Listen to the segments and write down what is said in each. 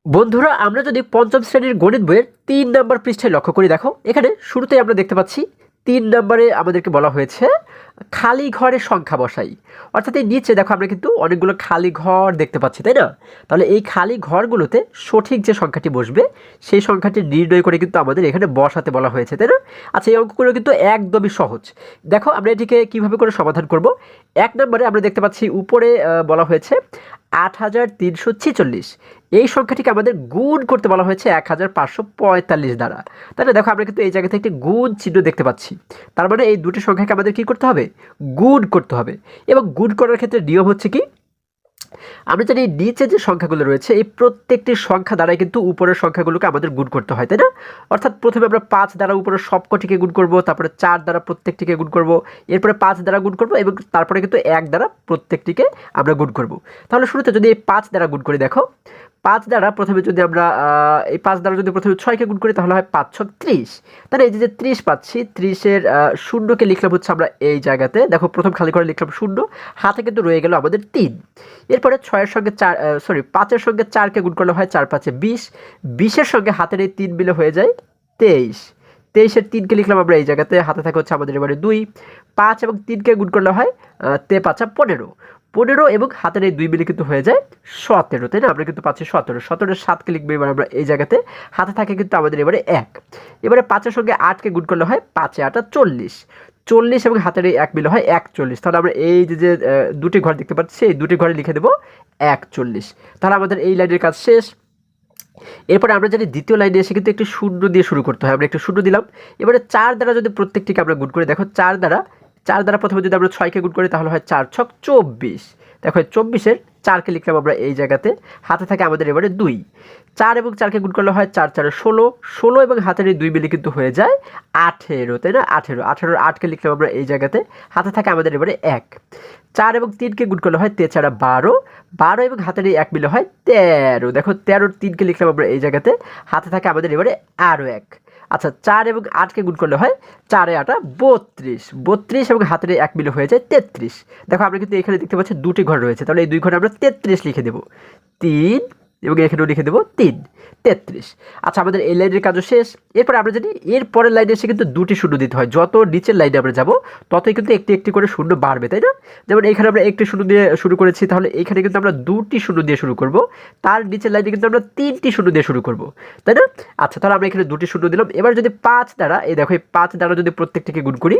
বন্ধুরা, আমরা যদি পঞ্চম শ্রেণীর গণিত বইয়ের ৩ নম্বর পৃষ্ঠায় লক্ষ্য করি, দেখো এখানে শুরুতেই আমরা দেখতে পাচ্ছি ৩ নম্বরে আমাদেরকে বলা হয়েছে খালি ঘরের সংখ্যা বসাই। অর্থাৎ এই নিচে দেখো আমরা কিন্তু অনেকগুলো খালি ঘর দেখতে পাচ্ছি, তাই না? তাহলে এই খালি ঘরগুলোতে সঠিক যে সংখ্যাটি বসবে সেই সংখ্যাটি নির্ণয় করে কিন্তু আমাদের এখানে বসাতে বলা হয়েছে, তাই না? আচ্ছা, এই অঙ্কগুলো কিন্তু একদমই সহজ। দেখো আমরা এটিকে কিভাবে করে সমাধান করব। ১ নম্বরে আমরা দেখতে পাচ্ছি উপরে বলা হয়েছে ৮৩৪৬। এই সংখ্যাটিকে আমাদের গুণ করতে বলা হয়েছে ১৫৪৫ দ্বারা। তাহলে দেখো আমরা কিন্তু এই জায়গা থেকে একটি গুণ চিহ্ন দেখতে পাচ্ছি। তার মানে এই দুটি সংখ্যাকে আমাদের কী করতে হবে? গুণ করতে হবে। এবং গুণ করার ক্ষেত্রে নিয়ম হচ্ছে কি, আমরা জানি নিচে যে সংখ্যাগুলো রয়েছে এই প্রত্যেকটি সংখ্যা দ্বারাই কিন্তু উপরের সংখ্যাগুলোকে আমাদের গুণ করতে হয়, তাই না? অর্থাৎ প্রথমে আমরা ৫ দ্বারা উপরের সবকটিকে গুণ করব, তারপরে ৪ দ্বারা প্রত্যেকটিকে গুণ করব, এরপরে ৫ দ্বারা গুণ করব এবং তারপরে কিন্তু ১ দ্বারা প্রত্যেকটিকে আমরা গুণ করব। তাহলে শুরুতে যদি এই ৫ দ্বারা গুণ করি, দেখো ৫ দ্বারা প্রথমে যদি আমরা এই ৫ দ্বারা যদি প্রথমে ৬কে গুণ করি তাহলে হয় ৫ ছক ৩০। তাহলে এই যে ৩০ পাচ্ছি, ৩০-এর শূন্যকে লিখলাম হচ্ছে আমরা এই জায়গাতে, দেখো প্রথম খালি করে লিখলাম শূন্য, হাতে কিন্তু রয়ে গেল আমাদের ৩। এরপরে ৬-এর সঙ্গে ৫-এর সঙ্গে ৪কে গুণ করলে হয় ৪ ৫-এ ২০, ২০-এর সঙ্গে হাতের এই ৩ মিলে হয়ে যায় ২৩, ২৩-এর ৩কে লিখলাম আমরা এই জায়গাতে, হাতে থাকে হচ্ছে আমাদের এবারে ২, ৫ এবং ৩কে গুণ করলে হয় ৫-৫ ১৫, ১৫ এবং হাতের এই ২ মিলে কিন্তু হয়ে যায় ১৭, তাই না? আমরা কিন্তু পাচ্ছি ১৭, ১৭-এর ৭কে লিখবো এবার আমরা এই জায়গাতে, হাতে থাকে কিন্তু আমাদের এবারে ১। এবারে ৫-এর সঙ্গে ৮কে গুণ করলে হয় ৫-এ ৮ ৪০, ৪০ এবং হাতের এই ১ মিলে হয় ৪১। তাহলে আমরা এই যে দুটি ঘর দেখতে পাচ্ছি এই দুটি ঘরে লিখে দেবো ৪১। তাহলে আমাদের এই লাইনের কাজ শেষ। এরপরে আমরা জানি দ্বিতীয় লাইনে এসে কিন্তু একটি শূন্য দিয়ে শুরু করতে হয়, আমরা একটু শূন্য দিলাম। এবারে ৪ দ্বারা যদি প্রত্যেকটিকে আমরা গুণ করি, দেখো ৪ দ্বারা প্রথমে যদি আমরা ৬কে গুণ করি তাহলে হয় ৪ ছক ২৪। দেখো ২৪-এর ৪কে লিখলাম আমরা এই জায়গাতে, হাতে থাকে আমাদের এবারে ২, ৪ এবং ৪কে গুণ করলে হয় ৪ ৪-এ ১৬, ১৬ এবং হাতের এই ২ মিলে কিন্তু হয়ে যায় ১৮, তাই না? ১৮, ১৮-এর ৮কে লিখলাম আমরা এই জায়গাতে, হাতে থাকে আমাদের এবারে ১, ৪ এবং ৩কে গুণ করলে হয় ৪ ১২, ১২ এবং হাতের এই ১ মিলে হয় ১৩। দেখো ১৩-এর ৩কে লিখলাম আমরা এই জায়গাতে, হাতে থাকে আমাদের এবারে আরও ১। আচ্ছা, ৪ এবং ৮কে গুণ করলে হয় ৪ ৮ ৩২, ৩২ এবং হাতের ১ মিলে হয়ে যায় ৩৩। দেখো আমরা কিন্তু এখানে দেখতে পাচ্ছি দুটি ঘর রয়েছে, তাহলে এই দুই ঘরে আমরা ৩৩ লিখে দেবো, ৩ এবং এখানেও লিখে দেবো ৩, ৩৩। আচ্ছা, আমাদের এই লাইনের কাজও শেষ। এরপরে আমরা জানি এর পরের লাইনে এসে কিন্তু দুটি শূন্য দিতে হয়, যত নিচের লাইনে আমরা যাব ততই কিন্তু একটি একটি করে শূন্য বাড়বে, তাই না? যেমন এখানে আমরা একটি শূন্য দিয়ে শুরু করেছি, তাহলে এখানে কিন্তু আমরা দুটি শূন্য দিয়ে শুরু করব, তার নিচের লাইনে কিন্তু আমরা ৩টি শূন্য দিয়ে শুরু করব, তাই না? আচ্ছা, তাহলে আমরা এখানে দুটি শূন্য দিলাম। এবার যদি ৫ দ্বারা, এই দেখো এই ৫ দ্বারা যদি প্রত্যেকটিকে গুণ করি,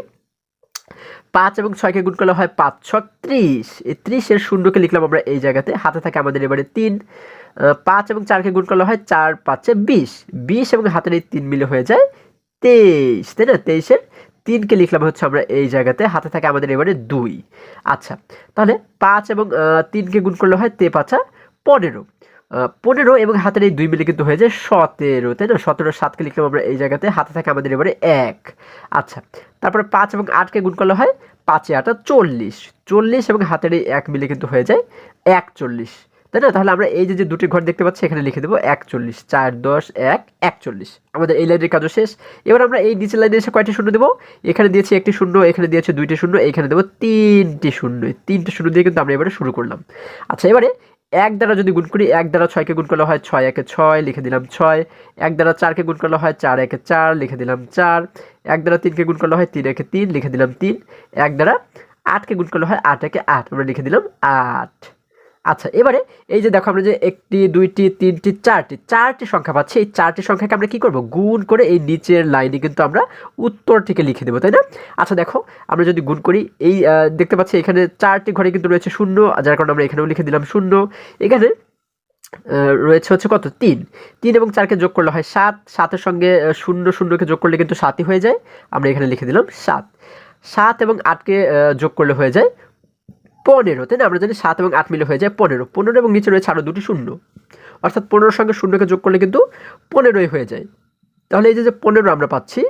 ৫ এবং ৬কে গুণ করলে হয় ৫ ছক ৩০, এই ৩০-এর শূন্যকে লিখলাম আমরা এই জায়গাতে, হাতে থাকে আমাদের এবারে ৩, ৫ এবং ৪কে গুণ করলে হয় ৪ ৫-এ ২০, ২০ এবং হাতের এই ৩ মিলে হয়ে যায় ২৩, তাই না? ২৩-এর ৩কে লিখলাম হচ্ছে আমরা এই জায়গাতে, হাতে থাকে আমাদের এবারে ২। আচ্ছা, তাহলে ৫ এবং ৩কে গুণ করলে হয় ৩ ৫-আ ১৫, ১৫ এবং হাতের এই ২ মিলে কিন্তু হয়ে যায় ১৭, তাই না? ১৭-এর ৭কে লিখলাম আমরা এই জায়গাতে, হাতে থাকে আমাদের এবারে ১। আচ্ছা, তারপরে ৫ এবং ৮কে গুণ করলে হয় ৫-এ ৮ ৪০, ৪০ এবং হাতের এই ১ মিলে কিন্তু হয়ে যায় ৪১, তাই না? তাহলে আমরা এই যে দুটি ঘর দেখতে পাচ্ছি এখানে লিখে দেবো ৪১, ৪ ১০ ১ ৪১। আমাদের এই লাইনের কাজও শেষ। এবার আমরা এই নিচের লাইনে এসে কয়টি শূন্য দেবো? এখানে দিয়েছি একটি শূন্য, এখানে দিয়েছি দুইটি শূন্য, এখানে দেবো ৩টি শূন্য। ৩টি শূন্য দিয়ে কিন্তু আমরা এবারে শুরু করলাম। আচ্ছা, এবারে ১ দ্বারা যদি গুণ করি, ১ দ্বারা ৬কে গুণ করলে হয় ৬ ১-এ ৬, লিখে দিলাম ৬, ১ দ্বারা ৪কে গুণ করলে হয় ৪ ১-এ ৪, লিখে দিলাম ৪, ১ দ্বারা ৩কে গুণ করলে হয় ৩ ১-এ ৩, লিখে দিলাম ৩, ১ দ্বারা ৮কে গুণ করলে হয় ৮ ১-এ ৮, আমরা লিখে দিলাম ৮। আচ্ছা, এবারে এই যে দেখো আমরা যে ১টি ২টি ৩টি ৪টি সংখ্যা পাচ্ছি, এই ৪টি সংখ্যাকে আমরা কী করব? গুণ করে এই নিচের লাইনে কিন্তু আমরা উত্তরটিকে লিখে দেবো, তাই না? আচ্ছা, দেখো আমরা যদি গুণ করি, এই দেখতে পাচ্ছি এখানে ৪টি ঘরে কিন্তু রয়েছে শূন্য, যার কারণে আমরা এখানেও লিখে দিলাম শূন্য। এখানে রয়েছে হচ্ছে কত? ৩, ৩ এবং ৪কে যোগ করলে হয় ৭, ৭-এর সঙ্গে শূন্য শূন্যকে যোগ করলে কিন্তু ৭ই হয়ে যায়, আমরা এখানে লিখে দিলাম ৭। ৭ এবং ৮কে যোগ করলে হয়ে যায় ১৫, তাই না? আমরা জানি ৭ এবং ৮ মিলে হয়ে যায় ১৫, ১৫ এবং নিচে রয়েছে আরও দুটি শূন্য, অর্থাৎ ১৫-এর সঙ্গে শূন্যকে যোগ করলে কিন্তু ১৫ই হয়ে যায়। তাহলে এই যে ১৫ আমরা পাচ্ছি,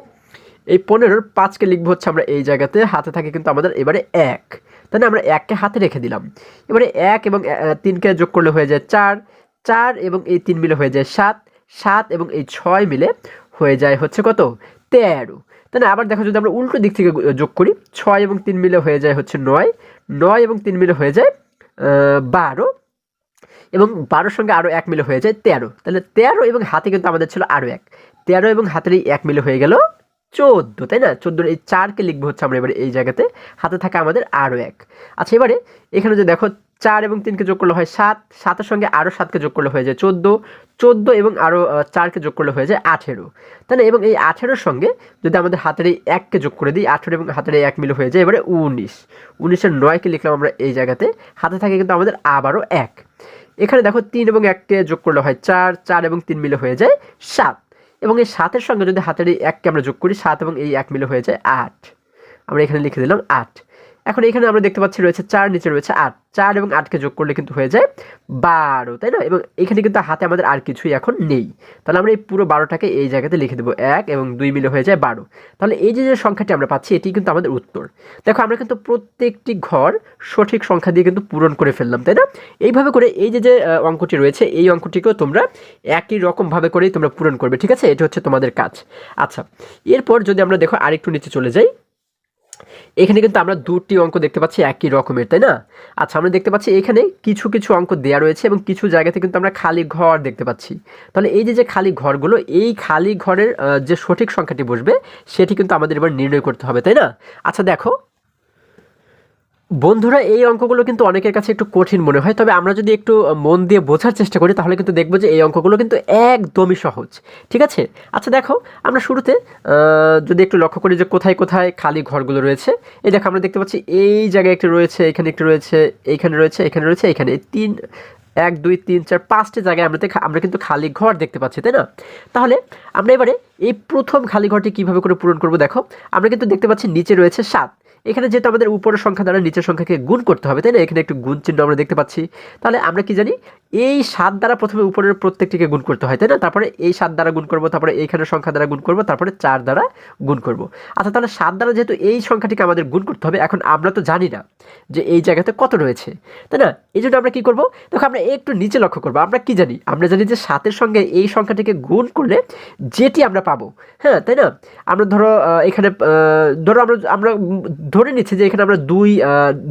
এই ১৫-র ৫কে লিখবো হচ্ছে আমরা এই জায়গাতে, হাতে থাকে কিন্তু আমাদের এবারে ১, তাই না? আমরা ১কে হাতে রেখে দিলাম। এবারে ১ এবং ৩কে যোগ করলে হয়ে যায় ৪, ৪ এবং এই ৩ মিলে হয়ে যায় ৭, ৭ এবং এই ৬ মিলে হয়ে যায় হচ্ছে কত? ১৩, তাই না? আবার দেখো যদি আমরা উল্টো দিক থেকে যোগ করি, ৬ এবং ৩ মিলে হয়ে যায় হচ্ছে ৯, ৯ এবং ৩ মিলে হয়ে যায় ১২, এবং 12 সঙ্গে আরও 1 মিলে হয়ে যায় 13। তাহলে 13 এবং হাতে কিন্তু আমাদের ছিল আরও 1, 13 এবং হাতের এই 1 মিলে হয়ে গেল 14, তাই না? 14 এই 4কে লিখবো হচ্ছে আমরা এবারে এই জায়গাতে, হাতে থাকে আমাদের আরও 1। আচ্ছা, এবারে এখানে যে দেখো 4 এবং 3কে যোগ করলে হয় 7, 7-এর সঙ্গে আরও 7কে যোগ করলে হয়ে যায় 14, 14 এবং আরও 4কে যোগ করলে হয়ে যায় 18, তাই না? এবং এই 18-এর সঙ্গে যদি আমাদের হাতের এই 1কে যোগ করে দিই, 18 এবং হাতের এই 1 মিলে হয়ে যায় এবারে 19, 19-এর 9কে লিখলাম আমরা এই জায়গাতে, হাতে থাকে কিন্তু আমাদের আবারও 1। এখানে দেখো 3 এবং 1কে যোগ করলে হয় 4, 4 এবং 3 মিলে হয়ে যায় 7, এবং এই 7-এর সঙ্গে যদি হাতের এই 1কে আমরা যোগ করি, 7 এবং এই 1 মিলে হয়ে যায় 8, আমরা এখানে লিখে দিলাম 8। এখন এখানে আমরা দেখতে পাচ্ছি রয়েছে 4, নিচে রয়েছে 8, 4 এবং 8কে যোগ করলে কিন্তু হয়ে যায় 12, তাই না? এবং এখানে কিন্তু হাতে আমাদের আর কিছুই এখন নেই, তাহলে আমরা এই পুরো 12টাকে এই জায়গাতে লিখে দেবো, 1 এবং 2 মিলে হয়ে যায় 12। তাহলে এই যে সংখ্যাটি আমরা পাচ্ছি এটি কিন্তু আমাদের উত্তর। দেখো আমরা কিন্তু প্রত্যেকটি ঘর সঠিক সংখ্যা দিয়ে কিন্তু পূরণ করে ফেললাম, তাই না? এইভাবে করে এই যে অঙ্কটি রয়েছে এই অঙ্কটিকেও তোমরা একই রকমভাবে করেই তোমরা পূরণ করবে, ঠিক আছে? এটা হচ্ছে তোমাদের কাজ। আচ্ছা, এরপর যদি আমরা দেখো আরেকটু নিচে চলে যাই, এখানে কিন্তু আমরা দুটি অঙ্ক দেখতে পাচ্ছি একই রকমের, তাই না? আচ্ছা, আমরা দেখতে পাচ্ছি এখানে কিছু কিছু অঙ্ক দেওয়া রয়েছে এবং কিছু জায়গাতে কিন্তু আমরা খালি ঘর দেখতে পাচ্ছি। তাহলে এই যে খালি ঘরগুলো, এই খালি ঘরের যে সঠিক সংখ্যাটি বসবে সেটি কিন্তু আমাদের এবার নির্ণয় করতে হবে, তাই না? আচ্ছা দেখো বন্ধুরা, এই অঙ্কগুলো কিন্তু অনেকের কাছে একটু কঠিন মনে হয়, তবে আমরা যদি একটু মন দিয়ে বোঝার চেষ্টা করি তাহলে কিন্তু দেখবো যে এই অঙ্কগুলো কিন্তু একদমই সহজ, ঠিক আছে? আচ্ছা দেখো, আমরা শুরুতে যদি একটু লক্ষ্য করি যে কোথায় কোথায় খালি ঘরগুলো রয়েছে, এই দেখো আমরা দেখতে পাচ্ছি এই জায়গায় একটি রয়েছে, এখানে একটি রয়েছে, এইখানে রয়েছে, এখানে রয়েছে, এখানে 3, 1 2 3 4 5টি জায়গায় আমরা কিন্তু খালি ঘর দেখতে পাচ্ছি, তাই না? তাহলে আমরা এবারে এই প্রথম খালি ঘরটি কীভাবে করে পূরণ করব, দেখো আমরা কিন্তু দেখতে পাচ্ছি নিচে রয়েছে 7, এখানে যেহেতু আমাদের উপরের সংখ্যা দ্বারা নিচের সংখ্যাকে গুণ করতে হবে, তাই না? এখানে একটু গুণ চিহ্ন আমরা দেখতে পাচ্ছি। তাহলে আমরা কি জানি, এই 7 দ্বারা প্রথমে উপরের প্রত্যেকটিকে গুণ করতে হয়, তাই না? তারপরে এই 7 দ্বারা গুণ করব, তারপরে এইখানের সংখ্যা দ্বারা গুণ করব, তারপরে 4 দ্বারা গুণ করব। আচ্ছা, তাহলে 7 দ্বারা যেহেতু এই সংখ্যাটিকে আমাদের গুণ করতে হবে, এখন আমরা তো জানি না যে এই জায়গাতে কত রয়েছে, তাই না? এই জন্য আমরা কি করব, দেখো আমরা একটু নিচে লক্ষ্য করবো, আমরা কি জানি, আমরা জানি যে 7-এর সঙ্গে এই সংখ্যাটিকে গুণ করলে যেটি আমরা পাবো, হ্যাঁ তাই না? আমরা ধরো এখানে ধরো আমরা ধরে নিচ্ছি যে এখানে আমরা 2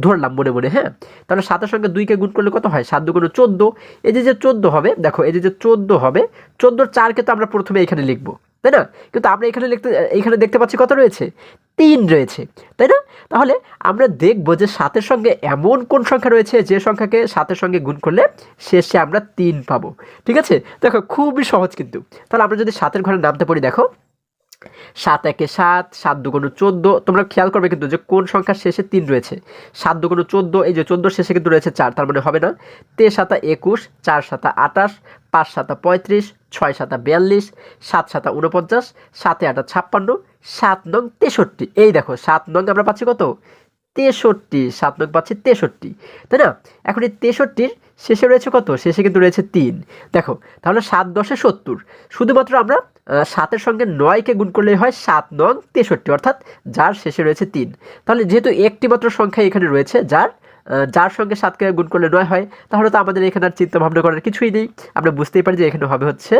ধরলাম মনে মনে, হ্যাঁ? তাহলে 7-এর সঙ্গে 2কে গুণ করলে কত হয়? 7 2 14, এই যে 14 হবে, দেখো এই যে 14 হবে, 14-র 4কে তো আমরা প্রথমে এখানে লিখবো, তাই না? কিন্তু আমরা এখানে দেখতে পাচ্ছি কত রয়েছে? 3 রয়েছে, তাই না? তাহলে আমরা দেখবো যে 7-এর সঙ্গে এমন কোন সংখ্যা রয়েছে যে সংখ্যাকে 7-এর সঙ্গে গুণ করলে শেষে আমরা 3 পাবো, ঠিক আছে? দেখো খুবই সহজ কিন্তু। তাহলে আমরা যদি 7-এর ঘরে নামতে পারি, দেখো 7 1 7, 7 2 14, তোমরা খেয়াল করবে কিন্তু যে কোন সংখ্যার শেষে 3 রয়েছে। 7 2 14, এই যে 14 শেষে কিন্তু রয়েছে 4, তার মানে হবে না। 3 7 21, 4 7 28, 5 7 35, 6 7 42, 7 7 49, 7 8 56, 7 9 63। এই দেখো 7 9 আমরা পাচ্ছি কত? 63, 7 নং পাচ্ছি 63, তাই না? এখন এই 63-র শেষে রয়েছে কত? শেষে কিন্তু রয়েছে 3। দেখো তাহলে 7 10 70, শুধুমাত্র আমরা 7-এর সঙ্গে 9কে গুণ করলেই হয় 7 নং 63, অর্থাৎ যার শেষে রয়েছে 3। তাহলে যেহেতু একটি মাত্র সংখ্যা এখানে রয়েছে যার সঙ্গে 7কে গুণ করলে 9 হয়, তাহলে তো আমাদের এখানে আর চিন্তা ভাবনা করার কিছুই নেই, আমরা বুঝতেই পারি যে এখানে হবে হচ্ছে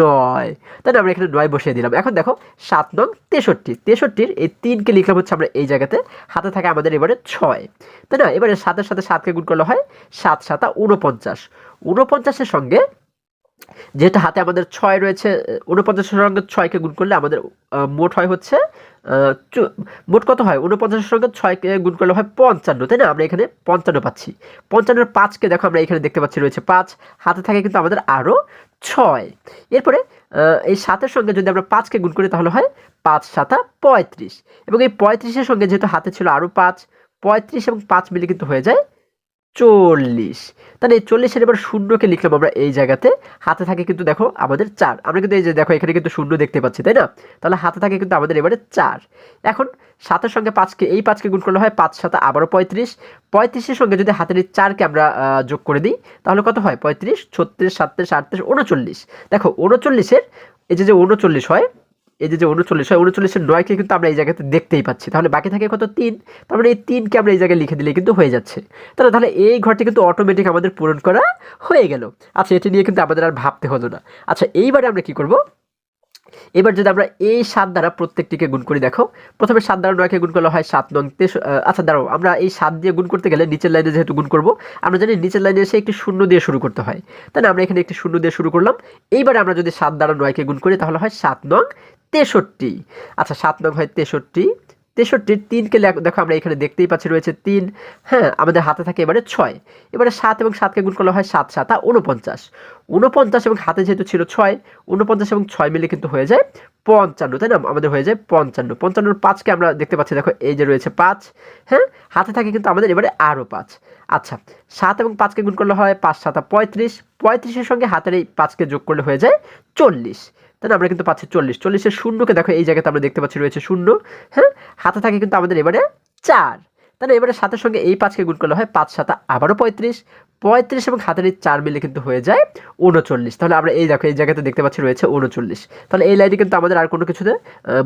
9, তাই না? আমরা এখানে 9 বসিয়ে দিলাম। এখন দেখো 7 নং 63, 63-র এই 3কে লিখলাম হচ্ছে আমরা এই জায়গাতে, হাতে থাকে আমাদের এবারে 6, তাই না? এবারে 7-এর সাথে 7কে গুণ করলে হয় 7 7 49, 49-এর সঙ্গে যেহেতু হাতে আমাদের 6 রয়েছে, 49-এর সঙ্গে 6কে গুণ করলে আমাদের মোট হয় হচ্ছে মোট কত হয়? 49-এর সঙ্গে 6কে গুণ করলে হয় 55, তাই না? আমরা এখানে 55 পাচ্ছি। 55-এর 5কে দেখো আমরা এখানে দেখতে পাচ্ছি রয়েছে 5, হাতে থাকে কিন্তু আমাদের আরও 6। এরপরে এই 7-এর সঙ্গে যদি আমরা 5কে গুণ করি তাহলে হয় 5 7 35, এবং এই 35-এর সঙ্গে যেহেতু হাতে ছিল আরও 5, 35 এবং 5 মিলে কিন্তু হয়ে যায় 40। তাহলে এই 40-এর এবার শূন্যকে লিখলাম আমরা এই জায়গাতে, হাতে থাকে কিন্তু দেখো আমাদের 4, আমরা কিন্তু এই যে দেখো এখানে কিন্তু শূন্য দেখতে পাচ্ছি, তাই না? তাহলে হাতে থাকে কিন্তু আমাদের এবারে 4। এখন 7-এর সঙ্গে 5কে গুণ করলে হয় 5 7 আবারও 35, 35-এর সঙ্গে যদি হাতের এই 4কে আমরা যোগ করে দিই তাহলে কত হয়? 35 36 37 38 39। দেখো 39-এর এই যে 39 হয়, এই যে 39 হয়, 39-এর 9কে কিন্তু আমরা এই জায়গাতে দেখতেই পাচ্ছি, তাহলে বাকি থাকে কত? 3, তার মানে এই 3কে আমরা এই জায়গায় লিখে দিলে কিন্তু হয়ে যাচ্ছে। তাহলে এই ঘরটি কিন্তু অটোমেটিক আমাদের পূরণ করা হয়ে গেল। আচ্ছা, এটি নিয়ে কিন্তু আমাদের আর ভাবতে হলো না। আচ্ছা, এইবারে আমরা কি করব, এবার যদি আমরা এই 7 দ্বারা প্রত্যেকটিকে গুণ করি, দেখো প্রথমে 7 দ্বারা 9কে গুণ করলে হয় 7 নং 23। আচ্ছা দাঁড়াও, আমরা এই 7 দিয়ে গুণ করতে গেলে নিচের লাইনে যেহেতু গুণ করব, আমরা জানি নিচের লাইনে এসে একটি শূন্য দিয়ে শুরু করতে হয়, তাই না? আমরা এখানে একটি শূন্য দিয়ে শুরু করলাম। এইবারে আমরা যদি 7 দ্বারা 9কে গুণ করি তাহলে হয় 7 নং 63। আচ্ছা 7 নং হয় 63। 63 3কে দেখো আমরা এখানে দেখতেই পাচ্ছি রয়েছে 3। হ্যাঁ, আমাদের হাতে থাকে এবারে 6। এবারে 7 এবং 7কে গুণ করলে হয় 7 7 49। 49 এবং হাতে যেহেতু ছিল 6, 49 এবং 6 মিলে কিন্তু হয়ে যায় 55, তাই না? আমাদের হয়ে যায় 55। 55 5কে আমরা দেখতে পাচ্ছি, দেখো এই যে রয়েছে 5। হ্যাঁ, হাতে থাকে কিন্তু আমাদের এবারে আরও 5। আচ্ছা 7 এবং 5কে গুণ করলে হয় 5 7 35। 35-এর সঙ্গে হাতের এই 5কে যোগ করলে হয়ে যায় 40, তাই না? আমরা কিন্তু পাচ্ছি 40। 40-এর শূন্যকে দেখো এই জায়গাতে আমরা দেখতে পাচ্ছি রয়েছে শূন্য। হ্যাঁ, হাতে থাকে কিন্তু আমাদের এবারে 4, তাই না? এবারে 7-এর সঙ্গে এই 5কে গুণ করলে হয় 5 7 আবারও 35। 35 এবং হাতের এই 4 মিলে কিন্তু হয়ে যায় 39। তাহলে আমরা এই দেখো এই জায়গাতে দেখতে পাচ্ছি রয়েছে 39। তাহলে এই লাইনটি কিন্তু আমাদের আর কোনো কিছুতে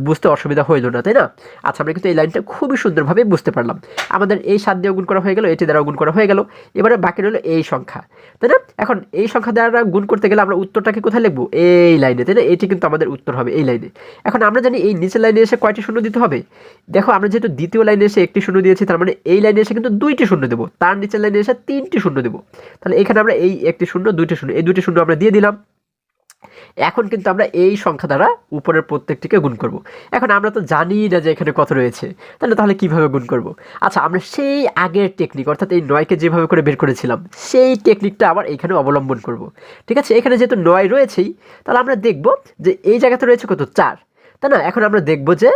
বুঝতে অসুবিধা হইল না, তাই না? আচ্ছা আমরা কিন্তু এই লাইনটা খুবই সুন্দরভাবে বুঝতে পারলাম। আমাদের এই 7 দিয়ে গুণ করা হয়ে গেল, এটি দ্বারা গুণ করা হয়ে গেল। এবারে বাকি রইল এই সংখ্যা, তাই না? এখন এই সংখ্যা দ্বারা গুণ করতে গেলে আমরা উত্তরটাকে কোথায় লিখবো? এই লাইনে, তাই না? এটি কিন্তু আমাদের উত্তর হবে এই লাইনে। এখন আমরা জানি এই নিচের লাইনে এসে কয়টি শূন্য দিতে হবে? দেখো আমরা যেহেতু দ্বিতীয় লাইনে এসে একটি শূন্য দিয়েছি, তার মানে এই লাইনে এসে কিন্তু 2টি শূন্য দেবো, তার নিচের লাইনে এসে 3টি শূন্য দেবো। তাহলে এখানে আমরা এই একটি শূন্য 2টি শূন্য, এই 2টি শূন্য আমরা দিয়ে দিলাম। এখন কিন্তু আমরা এই সংখ্যা দ্বারা উপরের প্রত্যেকটিকে গুণ করব। এখন আমরা তো জানি না যে এখানে কত রয়েছে, তাহলে কিভাবে গুণ করব? আচ্ছা আমরা সেই আগের টেকনিক, অর্থাৎ এই 9কে যেভাবে করে বের করেছিলাম সেই টেকনিকটা আবার এখানে অবলম্বন করব। ঠিক আছে, এখানে যেহেতু 9 রয়েছেই, তাহলে আমরা দেখব যে এই জায়গাতে রয়েছে কত? 4, তাই না? এখন আমরা দেখব যে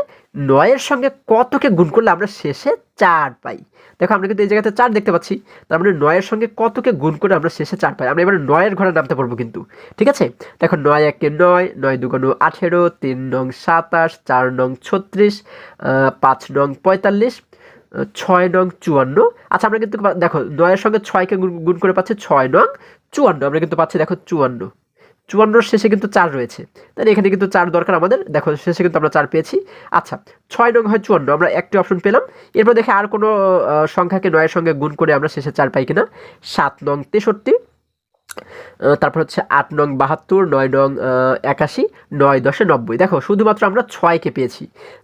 9-এর সঙ্গে কতকে গুণ করলে আমরা শেষে 4 পাই। দেখো আমরা কিন্তু এই জায়গাতে 4 দেখতে পাচ্ছি, তার মানে 9-এর সঙ্গে কতকে গুণ করে আমরা শেষে 4 পাই। আমরা এবার 9-এর ঘরে নামতে পারবো কিন্তু, ঠিক আছে? দেখো 9 1 9, 9 2 18, 3 নং 27, 4 নং 36, 5 নং 45, 6 নং 54। আচ্ছা আমরা কিন্তু দেখো 9-এর সঙ্গে 6কে গুণ করে পাচ্ছি 6 নং 54। আমরা কিন্তু পাচ্ছি দেখো 54। 54-র শেষে কিন্তু 4 রয়েছে, তাই এখানে কিন্তু 4 দরকার আমাদের। দেখো শেষে কিন্তু আমরা 4 পেয়েছি। আচ্ছা 6 নং হয় 54, আমরা একটি অপশন পেলাম। এরপর দেখে আর কোনো সংখ্যাকে 9-এর সঙ্গে গুণ করে আমরা শেষে 4 পাই কিনা। 7 নং 63, তারপর হচ্ছে 8 নং 72, 9 নং 81, 9 10 90। দেখো শুধুমাত্র আমরা 6কে পেয়েছি,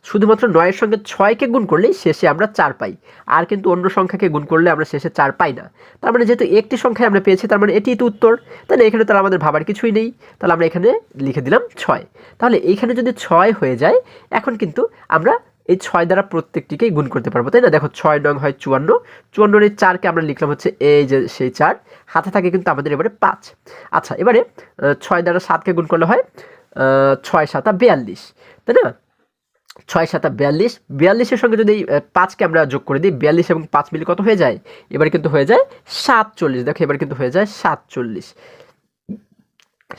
শুধুমাত্র 9-এর সঙ্গে 6কে গুণ করলেই শেষে আমরা 4 পাই, আর কিন্তু অন্য সংখ্যাকে গুণ করলে আমরা শেষে 4 পাই না। তার মানে যেহেতু একটি সংখ্যায় আমরা পেয়েছি, তার মানে এটিই তো উত্তর, তাহলে এখানে তাহলে আমাদের ভাবার কিছুই নেই। তাহলে আমরা এখানে লিখে দিলাম 6। তাহলে এইখানে যদি 6 হয়ে যায়, এখন কিন্তু আমরা এই 6 দ্বারা প্রত্যেকটিকেই গুণ করতে পারবো, তাই না? দেখো 6 নং হয় 54, 54-এর 4কে আমরা লিখলাম হচ্ছে এই যে সেই 4, হাতে থাকে কিন্তু আমাদের এবারে 5। আচ্ছা এবারে 6 দ্বারা 7কে গুণ করলে হয় 6 7 42, তাই না? 6 7 42, 42-এর সঙ্গে যদি 5কে আমরা যোগ করে দিই, 42 এবং 5 মিলে কত হয়ে যায়? এবারে কিন্তু হয়ে যায় 47। দেখো এবার কিন্তু হয়ে যায় 47।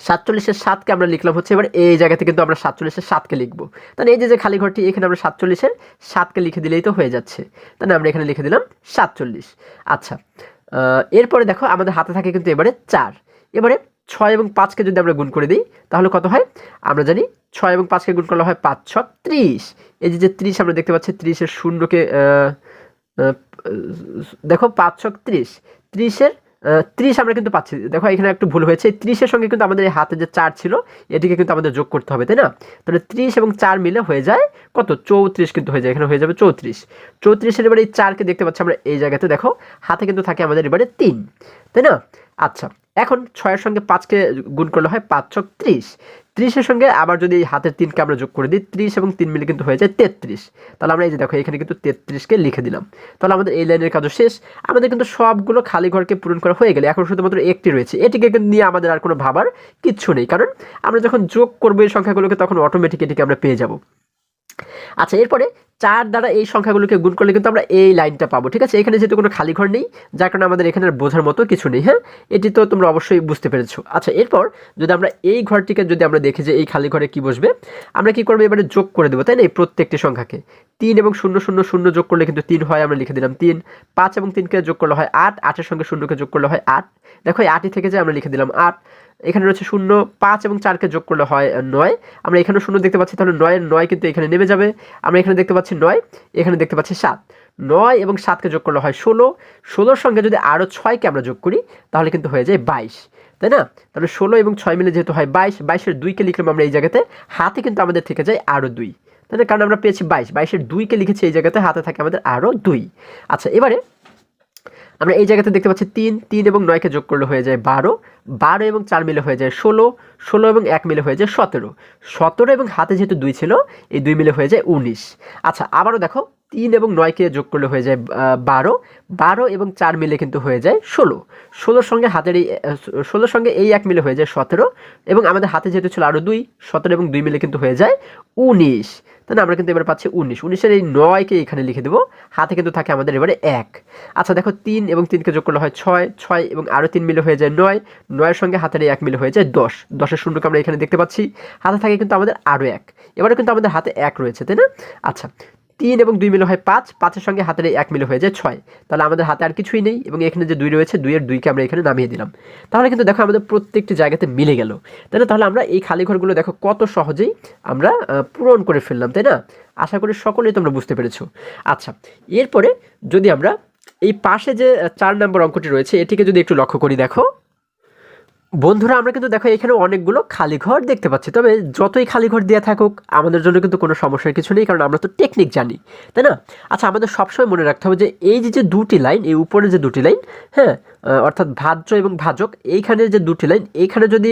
47-এর 7কে আমরা লিখলাম হচ্ছে এবার এই জায়গাতে কিন্তু আমরা 47-এর 7কে লিখবো, তাহলে এই যে খালি ঘরটি, এখানে আমরা 47-এর 7কে লিখে দিলেই তো হয়ে যাচ্ছে, তাহলে আমরা এখানে লিখে দিলাম 47। আচ্ছা এরপরে দেখো আমাদের হাতে থাকে কিন্তু এবারে 4। এবারে 6 এবং 5কে যদি আমরা গুণ করে দিই তাহলে কত হয়? আমরা জানি 6 এবং 5কে গুণ করলে হয় 5 6 30। এই যে 30 আমরা দেখতে পাচ্ছি, 30-এর শূন্যকে দেখো 5 6 30, 30-এর 30 আমরা কিন্তু পাচ্ছি। দেখো এখানে একটু ভুল হয়েছে, 30-এর সঙ্গে কিন্তু আমাদের এই হাতে যে 4 ছিল এটিকে কিন্তু আমাদের যোগ করতে হবে, তাই না? তাহলে 30 এবং 4 মিলে হয়ে যায় কত? 34 কিন্তু হয়ে যায়, এখানে হয়ে যাবে 34। 34-এর এবারে এই 4কে দেখতে পাচ্ছি আমরা এই জায়গাতে, দেখো হাতে কিন্তু থাকে আমাদের এবারে 3, তাই না? আচ্ছা এখন 6-এর সঙ্গে 5কে গুণ করলে হয় 5 6 30। 30-এর সঙ্গে আবার যদি হাতের 3কে আমরা যোগ করে দিই, 30 এবং 3 মিলে কিন্তু হয়ে যায় 33। তাহলে আমরা এই যে দেখো এখানে কিন্তু 33কে লিখে দিলাম। তাহলে আমাদের এই লাইনের কাজও শেষ। আমাদের কিন্তু সবগুলো খালি ঘরকে পূরণ করা হয়ে গেলে এখন শুধুমাত্র একটি রয়েছে, এটিকে কিন্তু নিয়ে আমাদের আর কোনো ভাবার কিচ্ছু নেই, কারণ আমরা যখন যোগ করবো এই সংখ্যাগুলোকে তখন অটোমেটিক এটিকে আমরা পেয়ে যাব। আচ্ছা এরপরে 4 দ্বারা এই সংখ্যাগুলোকে গুণ করলে কিন্তু আমরা এই লাইনটা পাবো, ঠিক আছে? এখানে যেহেতু কোনো খালি ঘর নেই, যার কারণে আমাদের এখানে বোঝার মতো কিছু নেই। হ্যাঁ, এটি তো তোমরা অবশ্যই বুঝতে পেরেছো। আচ্ছা এরপর যদি আমরা এই ঘরটিকে যদি আমরা দেখি যে এই খালি ঘরে কি বসবে, আমরা কি করবো? এবারে যোগ করে দেবো, তাই না? এই প্রত্যেকটি সংখ্যাকে 3 এবং 0 0 0 যোগ করলে কিন্তু 3 হয়, আমরা লিখে দিলাম 3। 5 এবং 3কে যোগ করলে হয় 8, 8-এর সঙ্গে 0কে যোগ করলে হয় 8। দেখো এই 8ই থেকে যায়, আমরা লিখে দিলাম 8। এখানে রয়েছে 0, 5 এবং 4কে যোগ করলে হয় 9। আমরা এখানে 0 দেখতে পাচ্ছি, তাহলে 9-এর 9 কিন্তু এখানে নেমে যাবে। আমরা এখানে দেখতে পাচ্ছি 9, এখানে দেখতে পাচ্ছি 7। 9 এবং 7কে যোগ করলে হয় 16। 16-র সঙ্গে যদি আরও 6কে আমরা যোগ করি তাহলে কিন্তু হয়ে যায় 22। তাই না? তাহলে 16 এবং 6 মিলে যেহেতু হয় 22, 22-এর 2-কে লিখলাম আমরা এই জায়গাতে, হাতে কিন্তু আমাদের থেকে যায় আরও 2, তাই না? কারণ আমরা পেয়েছি 22, 22-এর 2-কে লিখেছি এই জায়গাতে, হাতে থাকে আমাদের আরও 2। আচ্ছা, এবারে আমরা এই জায়গাতে দেখতে পাচ্ছি 3 এবং 9-কে যোগ করলে হয়ে যায় 12, 12 এবং 4 মিলে হয়ে যায় 16, 16 এবং 1 মিলে হয়ে যায় 17, 17 এবং হাতে যেহেতু 2 ছিল, এই 2 মিলে হয়ে যায় 19। আচ্ছা, আবারও দেখো 3 এবং 9-কে যোগ করলে হয়ে যায় 12, 12 এবং 4 মিলে কিন্তু হয়ে যায় 16, 16-র সঙ্গে হাতের এই 16-র সঙ্গে এই 1 মিলে হয়ে যায় 17, এবং আমাদের হাতে যেহেতু ছিল আরও 2, 17 এবং 2 মিলে কিন্তু হয়ে যায় 19। তাহলে আমরা কিন্তু এবার পাচ্ছি 19, 19-এর এই 9-কে এখানে লিখে দেবো, হাতে কিন্তু থাকে আমাদের এবারে 1। আচ্ছা দেখো 3 এবং 3-কে যোগ করলে হয় 6, 6 এবং আরও 3 মিলে হয়ে যায় 9, 9-এর সঙ্গে হাতের এই 1 মিলে হয়ে যায় 10, 10-এর শূন্যকে আমরা এখানে দেখতে পাচ্ছি, হাতে থাকে কিন্তু আমাদের আরও 1, এবারে কিন্তু আমাদের হাতে 1 রয়েছে, তাই না? আচ্ছা, 3 এবং 2 মিলে হয় 5, 5-এর সঙ্গে হাতের এই 1 মিলে হয়ে যায় 6, তাহলে আমাদের হাতে আর কিছুই নেই, এবং এখানে যে 2 রয়েছে, 2-এর 2-কে আমরা এখানে নামিয়ে দিলাম। তাহলে কিন্তু দেখো আমাদের প্রত্যেকটি জায়গাতে মিলে গেল, তাই না? তাহলে আমরা এই খালি ঘরগুলো দেখো কত সহজেই আমরা পূরণ করে ফেললাম, তাই না? আশা করি সকলেই তোমরা বুঝতে পেরেছো। আচ্ছা, এরপরে যদি আমরা এই পাশে যে 4 নম্বর অঙ্কটি রয়েছে, এটিকে যদি একটু লক্ষ্য করি, দেখো বন্ধুরা, আমরা কিন্তু দেখো এখানে অনেকগুলো খালি ঘর দেখতে পাচ্ছি, তবে যতই খালি ঘর দেওয়া থাকুক আমাদের জন্য কিন্তু কোনো সমস্যার কিছু নেই, কারণ আমরা তো টেকনিক জানি, তাই না? আচ্ছা, আমাদের সবসময় মনে রাখতে হবে যে এই যে দুটি লাইন, এই উপরে যে দুটি লাইন, হ্যাঁ, অর্থাৎ ভাজ্য এবং ভাজক, এইখানে যে দুটি লাইন, এইখানে যদি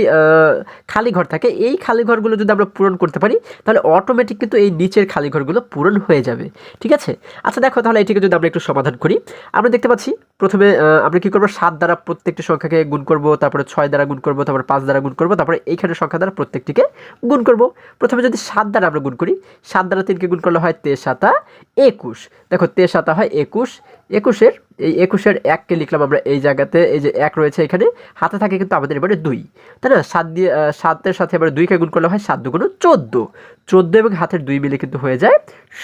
খালি ঘর থাকে, এই খালি ঘরগুলো যদি আমরা পূরণ করতে পারি, তাহলে অটোমেটিক কিন্তু এই নিচের খালি ঘরগুলো পূরণ হয়ে যাবে, ঠিক আছে? আচ্ছা দেখো, তাহলে এটিকে যদি আমরা একটু সমাধান করি, আমরা দেখতে পাচ্ছি প্রথমে আমরা কী করবো, 7 দ্বারা প্রত্যেকটি সংখ্যাকে গুণ করব, তারপরে 6 দ্বারা গুণ করব, তারপরে 5 দ্বারা গুণ করব, তারপরে এইখানে সংখ্যা দ্বারা প্রত্যেকটিকে গুণ করব। প্রথমে যদি 7 দ্বারা আমরা গুণ করি, 7 দ্বারা 3-কে গুণ করলে হয় 23 7 21, দেখো 23 7 হয় 21, 21-এর এই 21-এর 1-কে লিখলাম আমরা এই জায়গাতে, এই যে 1 রয়েছে এখানে, হাতে থাকে কিন্তু আমাদের এবারে 2, তাই না? 7 দিয়ে 7-এর সাথে এবারে 2-কে গুণ করলে হয় 7 2 14, 14 এবং হাতের 2 মিলে কিন্তু হয়ে যায়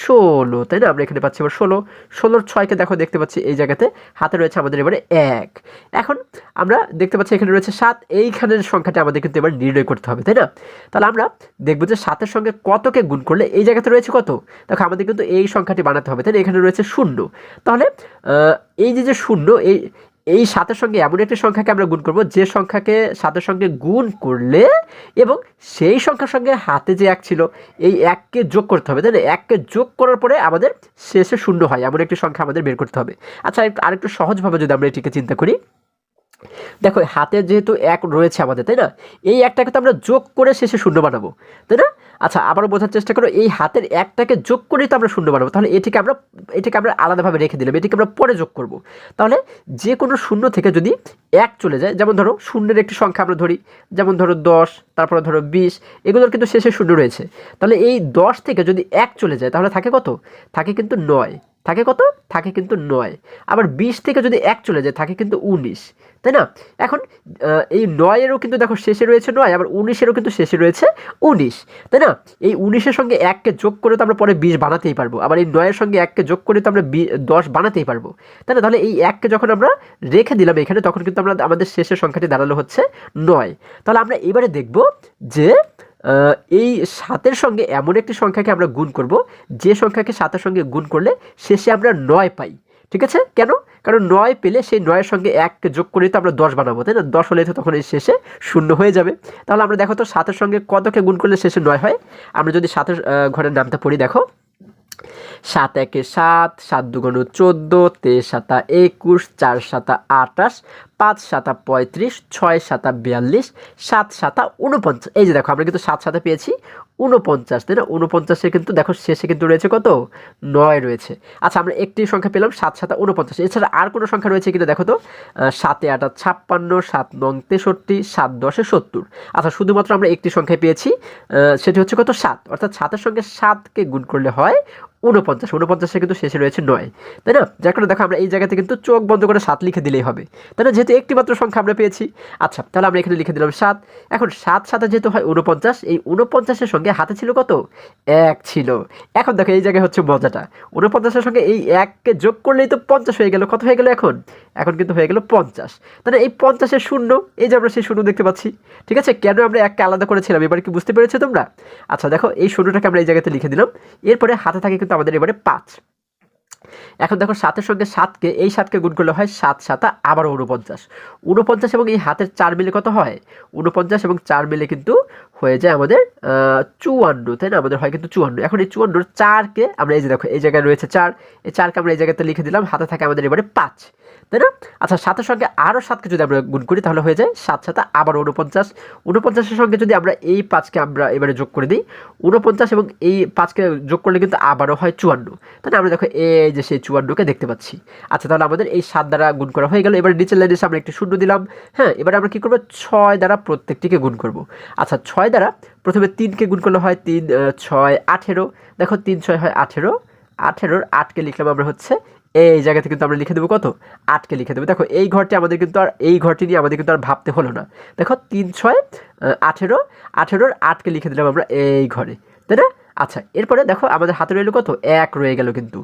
16, তাই না? আমরা এখানে পাচ্ছি এবার 16, 16-র 6-কে দেখো দেখতে পাচ্ছি এই জায়গাতে, হাতে রয়েছে আমাদের এবারে 1। এখন আমরা দেখতে পাচ্ছি এখানে রয়েছে 7, এইখানের সংখ্যাটা আমাদের কিন্তু এবার নির্ণয় করতে হবে, তাই না? তাহলে আমরা দেখবো যে 7-এর সঙ্গে কতকে গুণ করলে এই জায়গাতে রয়েছে কত, দেখো আমাদের কিন্তু এই সংখ্যাটি বানাতে হবে, তাই না? এখানে রয়েছে 0, তাহলে এই যে 0, এই 7-এর সঙ্গে এমন একটি সংখ্যাকে আমরা গুণ করব যে সংখ্যাকে 7-এর সঙ্গে গুণ করলে এবং সেই সংখ্যার সঙ্গে হাতে যে 1 ছিল, এই 1-কে যোগ করতে হবে, তাই না? 1-কে যোগ করার পরে আমাদের শেষে 0 হয় এমন একটি সংখ্যা আমাদের বের করতে হবে। আচ্ছা, আরেকটু সহজভাবে যদি আমরা এটিকে চিন্তা করি, দেখো হাতে যেহেতু 1 রয়েছে আমাদের, তাই না? এই 1টাকে তো আমরা যোগ করে শেষে 0 বানাবো, তাই না? আচ্ছা, আবারও বোঝার চেষ্টা করো, এই হাতের 1টাকে যোগ করেই তো আমরা 0 বানাবো, তাহলে এটিকে আমরা আলাদাভাবে রেখে দিলাম, এটিকে আমরা পরে যোগ করব। তাহলে যে কোনো 0 থেকে যদি 1 চলে যায়, যেমন ধরো 0-এর একটি সংখ্যা আমরা ধরি, যেমন ধরো 10, তারপরে ধরো 20, এগুলোর কিন্তু শেষে 0 রয়েছে, তাহলে এই 10 থেকে যদি 1 চলে যায় তাহলে থাকে কত? থাকে কিন্তু 9, থাকে কত? থাকে কিন্তু 9। আবার 20 থেকে যদি 1 চলে যায় থাকে কিন্তু 19, তাই না? এখন এই 9-এরও কিন্তু দেখো শেষে রয়েছে 9, আবার 19-এরও কিন্তু শেষে রয়েছে 19, তাই না? এই 19-এর সঙ্গে 1-কে যোগ করে তো আমরা পরে 20 বানাতেই পারবো, আবার এই 9-এর সঙ্গে 1-কে যোগ করে তো আমরা 10 বানাতেই পারবো, তাই না? তাহলে এই 1-কে যখন আমরা রেখে দিলাম এখানে, তখন কিন্তু আমাদের শেষের সংখ্যাটি দাঁড়ালো হচ্ছে 9। তাহলে আমরা এবারে দেখব যে এই 7-এর সঙ্গে এমন একটি সংখ্যাকে আমরা গুণ করব যে সংখ্যাকে 7-এর সঙ্গে গুণ করলে শেষে আমরা 9 পাই, ঠিক আছে? কেন? কারণ 9 পেলে সেই 9-এর সঙ্গে 1-কে যোগ করে তো আমরা 10 বানাবো, তাই না? 10 হলে তো তখন এই শেষে 0 হয়ে যাবে। তাহলে আমরা দেখো তো 7-এর সঙ্গে কতকে গুণ করলে শেষে 9 হয়। আমরা যদি 7-এর ঘরের নামটা পড়ি, দেখো 7 1 7, 7 2 14, 23 7 21, 4 7 28, 5 7 35, 6 7 42, 7 7 49। এই যে দেখো আমরা কিন্তু 7 7 পেয়েছি 49, তাই না? 49-এর কিন্তু দেখো শেষে কিন্তু রয়েছে কত? 9 রয়েছে। আচ্ছা, আমরা একটি সংখ্যা পেলাম 7 7 49, এছাড়া আর কোনো সংখ্যা রয়েছে কিনা দেখো তো? 7 8 56, 7 9 63, 7 10 70। আচ্ছা, শুধুমাত্র আমরা একটি সংখ্যায় পেয়েছি, সেটি হচ্ছে কত? 7, অর্থাৎ 7-এর সঙ্গে 7-কে গুণ করলে হয় 49, 49-এ কিন্তু শেষে রয়েছে 9, তাই না? যার কারণে দেখো আমরা এই জায়গাতে কিন্তু চোখ বন্ধ করে 7 লিখে দিলেই হবে, তাই না? যেহেতু একটি মাত্র সংখ্যা আমরা পেয়েছি। আচ্ছা, তাহলে আমরা এখানে লিখে দিলাম 7। এখন 7 7 যেহেতু হয় 49, এই 49-এর সঙ্গে হাতে ছিল কত? 1 ছিল। এখন দেখো এই জায়গায় হচ্ছে মজাটা, 49-এর সঙ্গে এই 1-কে যোগ করলেই তো 50 হয়ে গেল। কত হয়ে গেল এখন? এখন কিন্তু হয়ে গেল 50, তাহলে এই 50-এর শূন্য, এই যে আমরা সেই শূন্য দেখতে পাচ্ছি, ঠিক আছে? কেন আমরা 1-কে আলাদা করেছিলাম এবার কি বুঝতে পেরেছো তোমরা? আচ্ছা দেখো, এই শূন্যটাকে আমরা এই জায়গাতে লিখে দিলাম, এরপরে হাতে থাকে কিন্তু আমাদের এবারে 5। এখন দেখো 7-এর সঙ্গে 7কে এই 7কে গুণ করলে হয় 7 7 আবারও 49। 49 এবং এই হাতের 4 মিলে কত হয়? 49 এবং 4 মিলে কিন্তু হয়ে যায় আমাদের 54, তাই না? আমাদের হয় কিন্তু 54। এখন এই 54 4কে আমরা এই যে দেখো এই জায়গায় রয়েছে 4, এই 4কে আমরা এই জায়গাতে লিখে দিলাম, হাতে থাকে আমাদের এবারে 5, তাই না? আচ্ছা 7-এর সঙ্গে আরও 7কে যদি আমরা গুণ করি তাহলে হয়ে যায় 7 7 আবার 49। 49-এর সঙ্গে যদি আমরা এই 5কে আমরা এবারে যোগ করে দিই, 49 এবং এই 5কে যোগ করলে কিন্তু আবারও হয় 54, তাই না? আমরা দেখো এই যে সেই 54কে দেখতে পাচ্ছি। আচ্ছা তাহলে আমাদের এই 7 দ্বারা গুণ করা হয়ে গেল। এবার নিচের লাইনে এসে আমরা একটি শূন্য দিলাম। হ্যাঁ, এবার আমরা কী করবো? 6 দ্বারা প্রত্যেকটিকে গুণ করব। আচ্ছা 6 দ্বারা প্রথমে 3কে গুণ করলে হয় 3 6 18। দেখো 3 6 হয় 18, 18-র 8কে লিখলাম আমরা হচ্ছে এই জায়গাতে কিন্তু আমরা লিখে দেবো কত? 8কে লিখে দেবো। দেখো এই ঘরটি আমাদের কিন্তু আর এই ঘরটি নিয়ে আমাদের কিন্তু আর ভাবতে হলো না। দেখো 3 6 18, 18-র 8কে লিখে দিলাম আমরা এই ঘরে, তাই না? আচ্ছা এরপরে দেখো আমাদের হাতে রইল কত? 1 রয়ে গেল কিন্তু।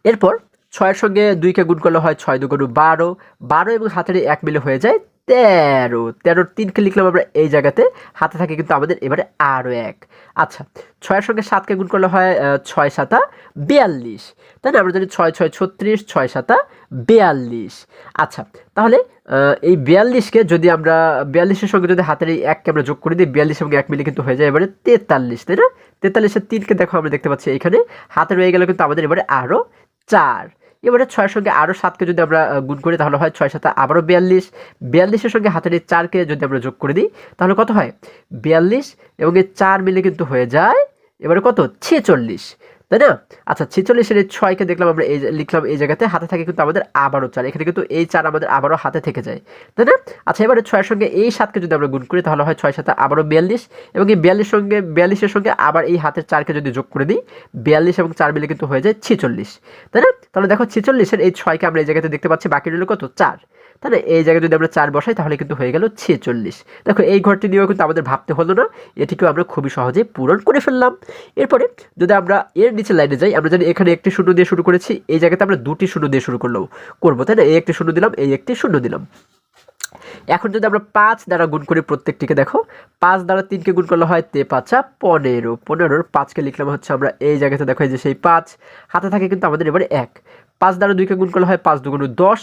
এরপর 6-এর সঙ্গে 2কে গুণ করলে হয় 6 2 12, 12 এবং হাতের 1 মিলে হয়ে যায় 13, 13-র 3কে লিখলাম আমরা এই জায়গাতে, হাতে থাকে কিন্তু আমাদের এবারে আরও 1। আচ্ছা 6-এর সঙ্গে 7কে গুণ করলে হয় 6 7 42, তাই না? আমরা জানি 6 6 36, 6 7 42। আচ্ছা তাহলে এই 42কে যদি আমরা 42-এর সঙ্গে যদি হাতের এই 1কে আমরা যোগ করে দিই, 42 এবং 1 মিলে কিন্তু হয়ে যায় এবারে 43, তাই না? 43-এর 3কে দেখো আমরা দেখতে পাচ্ছি এইখানে, হাতে রয়ে গেল কিন্তু আমাদের এবারে আরও 4। এবারে 6-এর সঙ্গে আরও 7কে যদি আমরা গুণ করি তাহলে হয় 6 7 আবারও 42, 42-এর সঙ্গে হাতের এই 4কে যদি আমরা যোগ করে দিই তাহলে কত হয়? 42 এবং এই 4 মিলে কিন্তু হয়ে যায় এবারে কত? 46, তাই না? আচ্ছা 46-এর এই 6কে দেখলাম আমরা এই লিখলাম এই জায়গাতে, হাতে থাকে কিন্তু আমাদের আবারও 4, এখানে কিন্তু এই 4 আমাদের আবারও হাতে থেকে যায়, তাই না? আচ্ছা এবারে 6-এর সঙ্গে এই 7কে যদি আমরা গুণ করি তাহলে হয় 6 7 আবারও 42 এবং এই 42-এর সঙ্গে আবার এই হাতের 4কে যদি যোগ করে দিই, 42 এবং 4 মিলে কিন্তু হয়ে যায় 46, তাই না? তাহলে দেখো 46-এর এই 6কে আমরা এই জায়গাতে দেখতে পাচ্ছি, বাকি রইল কত? 4, তাই না? এই জায়গায় যদি আমরা 4 বসাই তাহলে কিন্তু হয়ে গেল 46। দেখো এই ঘরটি নিয়েও কিন্তু আমাদের ভাবতে হলো না, এটিকেও আমরা খুবই সহজেই পূরণ করে ফেললাম। এরপরে যদি আমরা এর নিচে লাইনে যাই, আমরা জানি এখানে একটি শূন্য দিয়ে শুরু করেছি, এই জায়গাতে আমরা 2টি শূন্য দিয়ে শুরু করবো, তাই না? এই একটি শূন্য দিলাম, এই একটি শূন্য দিলাম। এখন যদি আমরা 5 দ্বারা গুণ করি প্রত্যেকটিকে, দেখো 5 দ্বারা 3কে গুণ করলে হয় 5 15, 15-র 5কে লিখলাম হচ্ছে আমরা এই জায়গাতে, দেখো এই যে সেই 5, হাতে থাকে কিন্তু আমাদের এবারে 1। 5 দ্বারা 2কে গুণ করলে হয় 5 2 10,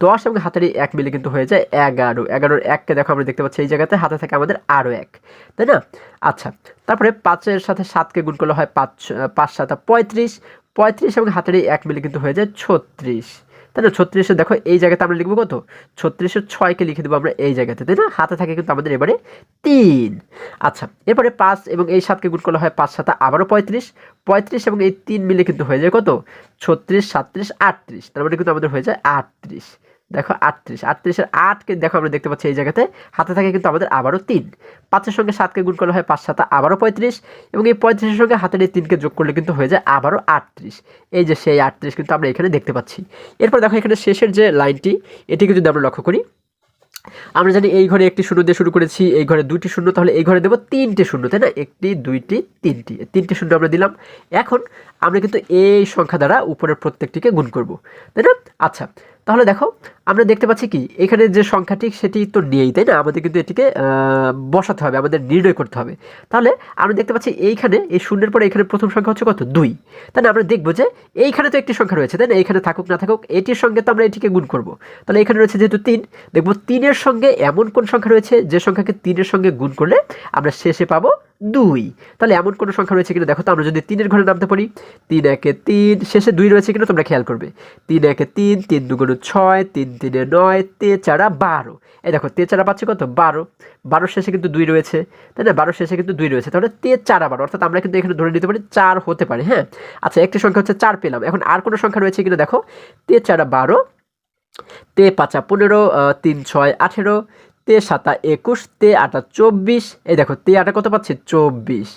10 এবং হাতের 1 মিলে কিন্তু হয়ে যায় 11, 11-র 1কে দেখো আমরা দেখতে পাচ্ছি এই জায়গাতে, হাতে থাকে আমাদের আরও 1, তাই না? আচ্ছা তারপরে 5-এর সাথে 7কে গুণ করলে হয় 5 7 35, 35 এবং হাতের 1 মিলে কিন্তু হয়ে যায় 36, তাই না? 36-এ দেখো এই জায়গাতে আমরা লিখবো কত? 36-এর 6কে লিখে দেবো আমরা এই জায়গাতে, তাই না? হাতে থাকে কিন্তু আমাদের এবারে 3। আচ্ছা এরপরে 5 এবং এই 7কে গুণ করলে হয় 5 7 আবারও 35, 35 এবং এই 3 মিলে কিন্তু হয়ে যায় কত? 36 37 38, তার মানে কিন্তু আমাদের হয়ে যায় 38। দেখো 38, 38-এর 8কে দেখো আমরা দেখতে পাচ্ছি এই জায়গাতে, হাতে থাকে কিন্তু আমাদের আবারও 3। 5-এর সঙ্গে 7কে গুণ করলে হয় 5 7 আবারও 35 এবং এই 35-এর সঙ্গে হাতের এই 3কে যোগ করলে কিন্তু হয়ে যায় আবারও 38। এই যে সেই 38 কিন্তু আমরা এখানে দেখতে পাচ্ছি। এরপর দেখো এখানে শেষের যে লাইনটি, এটিকে যদি আমরা লক্ষ্য করি, আমরা জানি এই ঘরে একটি শূন্য দিয়ে শুরু করেছি, এই ঘরে 2টি শূন্য, তাহলে এই ঘরে দেবো 3টে শূন্য, তাই না? 1টি 2টি 3টি, 3টে শূন্য আমরা দিলাম। এখন আমরা কিন্তু এই সংখ্যা দ্বারা উপরের প্রত্যেকটিকে গুণ করব, তাই না? আচ্ছা তাহলে দেখো আমরা দেখতে পাচ্ছি কি এখানে যে সংখ্যাটি সেটি তো নেই, তাই না? আমাদের কিন্তু এটিকে বসাতে হবে, আমাদের নির্ণয় করতে হবে। তাহলে আমরা দেখতে পাচ্ছি এইখানে এই শূন্যের পরে এখানে প্রথম সংখ্যা হচ্ছে কত? 2, তাই না? আমরা দেখবো যে এইখানে তো একটি সংখ্যা রয়েছে, তাই না? এইখানে থাকুক না থাকুক এটির সঙ্গে তো আমরা এটিকে গুণ করব। তাহলে এখানে রয়েছে যেহেতু 3, দেখবো 3-এর সঙ্গে এমন কোন সংখ্যা রয়েছে যে সংখ্যাকে 3-এর সঙ্গে গুণ করলে আমরা শেষে পাবো 2। তাহলে এমন কোনো সংখ্যা রয়েছে কিনা দেখো তো। আমরা যদি 3-এর ঘরে নামতে পারি, 3 1 3, শেষে 2 রয়েছে কিনা তোমরা খেয়াল করবে। 3 1 3, 3 2 6, 3 3 9, 3 4 12। এই দেখো 3 4 পাচ্ছে কত? 12, 12 শেষে কিন্তু 2 রয়েছে, তাই না? 12 শেষে কিন্তু 2 রয়েছে, তাহলে 3 4 12, অর্থাৎ আমরা কিন্তু এখানে ধরে নিতে পারি 4 হতে পারে। হ্যাঁ আচ্ছা একটি সংখ্যা হচ্ছে 4 পেলাম। এখন আর কোনো সংখ্যা রয়েছে কিনা দেখো। 3 4 12, 3 5 15, 3 6 18, 3 7 21, 3 8 24। এই দেখো 3 8 কত পাচ্ছে? 24,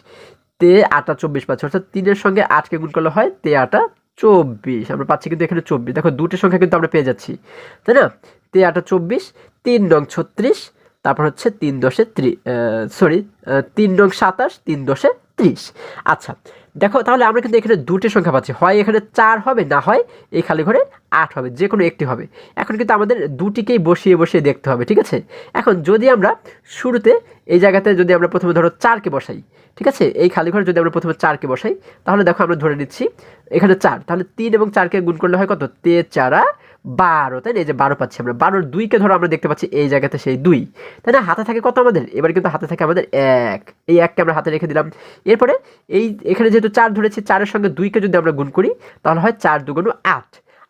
3 8 24 পাচ্ছে, অর্থাৎ 3-এর সঙ্গে 8কে গুণ করলে হয় 3 8 24, আমরা পাচ্ছি কিন্তু এখানে 24। দেখো দুটি সংখ্যা কিন্তু আমরা পেয়ে যাচ্ছি, তাই না? 3 8 24, 3 নং 36, তারপর হচ্ছে 3 10 3 নং 27, 3 10 30। আচ্ছা দেখো তাহলে আমরা কিন্তু এখানে দুটি সংখ্যা পাচ্ছি, হয় এখানে 4 হবে, না হয় এই খালি ঘরে 8 হবে, যে কোনো একটি হবে। এখন কিন্তু আমাদের দুটিকেই বসিয়ে বসিয়ে দেখতে হবে, ঠিক আছে। এখন যদি আমরা শুরুতে এই জায়গাতে যদি আমরা প্রথমে ধরো 4কে বসাই, ঠিক আছে, এই খালি ঘরে যদি আমরা প্রথমে 4কে বসাই, তাহলে দেখো আমরা ধরে নিচ্ছি এখানে 4, তাহলে 3 এবং 4কে গুণ করলে হয় কত, 3 4 12, তাই না? এই যে 12 পাচ্ছি আমরা, 12 2কে ধরো আমরা দেখতে পাচ্ছি এই জায়গাতে সেই 2, তাই না? হাতে থাকে কত আমাদের, এবার কিন্তু হাতে থাকে আমাদের 1, এই 1কে আমরা হাতে রেখে দিলাম। এরপরে এখানে যেহেতু 4 ধরেছি, 4-এর সঙ্গে 2কে যদি আমরা গুণ করি তাহলে হয় 4 2 8,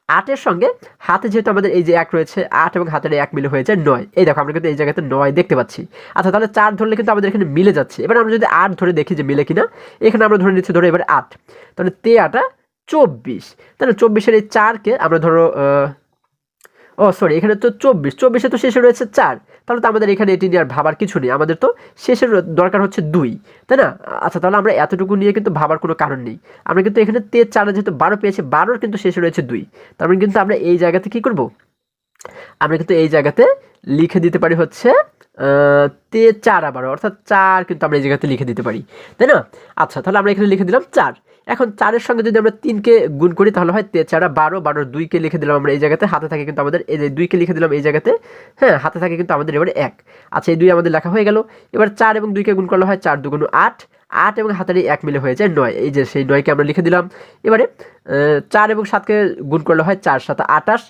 8-এর সঙ্গে হাতে যেহেতু আমাদের এই যে 1 রয়েছে, 8 এবং হাতের 1 মিলে হয়ে যায় 9। এই দেখো আমরা কিন্তু এই জায়গাতে 9 দেখতে পাচ্ছি। আচ্ছা তাহলে 4 ধরলে কিন্তু আমাদের এখানে মিলে যাচ্ছে। এবার আমরা যদি 8 ধরে দেখি যে মিলে কিনা, এখানে আমরা ধরে নিচ্ছি ধরো এবার 8, তাহলে 3 8 24, তাহলে 24-এর এই 4কে আমরা ধরো সরি এখানে তো 24 তো শেষে রয়েছে 4, তাহলে তো আমাদের এখানে এটি নিয়ে আর ভাবার কিছু নেই, আমাদের তো শেষের দরকার হচ্ছে 2, তাই না? আচ্ছা তাহলে আমরা এতটুকু নিয়ে কিন্তু ভাবার কোনো কারণ নেই। আমরা কিন্তু এখানে 4 যেহেতু 12 পেয়েছি, 12-র কিন্তু শেষে রয়েছে 2, তার মানে কিন্তু আমরা এই জায়গাতে কি করব, আমরা কিন্তু এই জায়গাতে লিখে দিতে পারি হচ্ছে 4 আবার, অর্থাৎ 4 কিন্তু আমরা এই জায়গাতে লিখে দিতে পারি, তাই না? আচ্ছা তাহলে আমরা এখানে লিখে দিলাম 4। এখন 4-এর সঙ্গে যদি আমরা 3কে গুণ করি তাহলে হয় 4 12, 12 2কে লিখে দিলাম আমরা এই জায়গাতে, হাতে থাকে কিন্তু আমাদের এই যে 2কে লিখে দিলাম এই জায়গাতে, হ্যাঁ হাতে থাকে কিন্তু আমাদের এবারে 1। আচ্ছা এই 2 আমাদের লেখা হয়ে গেল। এবার 4 এবং 2কে গুণ করলে হয় 4 2 8, 8 এবং হাতের 1 মিলে হয়ে যায় 9, এই যে সেই 9কে আমরা লিখে দিলাম। এবারে 4 এবং 7কে গুণ করলে হয় 4 7 28,